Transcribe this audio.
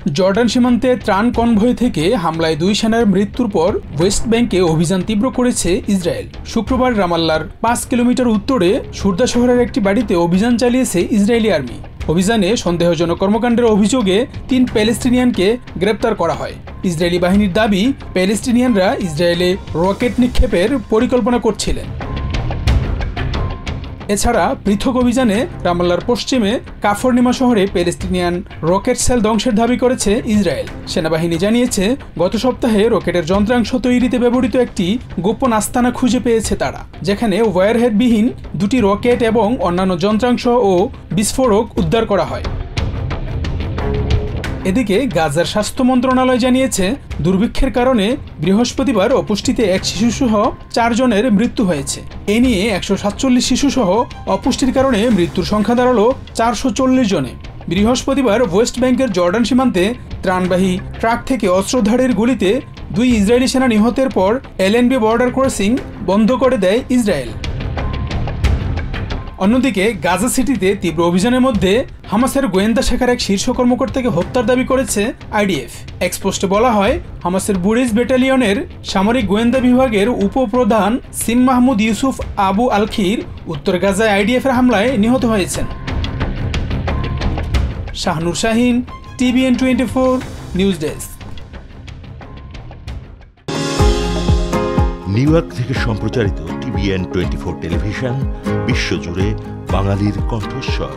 Jordan সীমান্তে ত্রাণ convoy থেকে হামলায় 2 সেনার মৃত্যুর পর ওয়েস্ট ব্যাংকে অভিযান তীব্র করেছে ইসরায়েল। শুক্রবার রামাল্লার 5 কিলোমিটার উত্তরে সুরদা শহরের একটি বাড়িতে অভিযান চালিয়েছে ইসরায়েলি আর্মি। অভিযানে সন্দেহজনক কর্মকাণ্ডের অভিযোগে 3 প্যালেস্টিনিয়ানকে গ্রেপ্তার করা হয়। ইসরায়েলি বাহিনীর দাবি, প্যালেস্টিনিয়ানরা ইসরায়েলে রকেট নিক্ষেপের পরিকল্পনা করছিলেন। এছাড়া পৃথক অভিযানে রামাল্লার পশ্চিমে কাফরনিমা শহরে প্যালেস্টিনিয়ান রকেট সেল ধ্বংসের দাবি করেছে ইসরায়েল। সেনাবাহিনী জানিয়েছে, গত সপ্তাহে রকেটের যন্ত্রাংশ তৈরিতে ব্যবহৃত একটি গোপন আস্তানা খুঁজে পেয়েছে তারা, যেখানে ওয়্যারহেডবিহীন 2টি রকেট এবং অন্যান্য যন্ত্রাংশ ও বিস্ফোরক উদ্ধার করা হয়। এদিকে গাজার স্বাস্থ্য মন্ত্রণালয় জানিয়েছে, দুর্ভিক্ষের কারণে বৃহস্পতিবার অপুষ্টিতে 1 শিশুসহ 4 জনের মৃত্যু হয়েছে। এ নিয়ে 147 শিশুসহ অপুষ্টির কারণে মৃত্যুর সংখ্যা দাঁড়ালো 440 জনে। বৃহস্পতিবার ওয়েস্ট ব্যাংকের জর্ডান সীমান্তে ত্রাণবাহী ট্রাক থেকে অস্ত্রধারীর গুলিতে 2 ইসরায়েলি সেনা নিহতের পর এলএনবি বর্ডার ক্রসিং বন্ধ করে দেয় ইসরায়েল। অন্যদিকে গাজা সিটিতে তীব্র অভিযানের মধ্যে হামাসের গোয়েন্দা শাখার এক শীর্ষ কর্মকর্তাকে হত্যার দাবি করেছে আইডিএফ। এক্সপোস্টে বলা হয়, হামাসের বুরিজ ব্যাটালিয়নের সামরিক গোয়েন্দা বিভাগের উপপ্রধান সিম মাহমুদ ইউসুফ আবু আলখির উত্তর গাজায় আইডিএফের হামলায় নিহত হয়েছেন। Shahnur Shahin, TVN 24 news desk. New York থেকে সম্প্রচারিত TVN 24 টেলিভিশন বিশ্বজুড়ে বাঙালির কণ্ঠস্বর।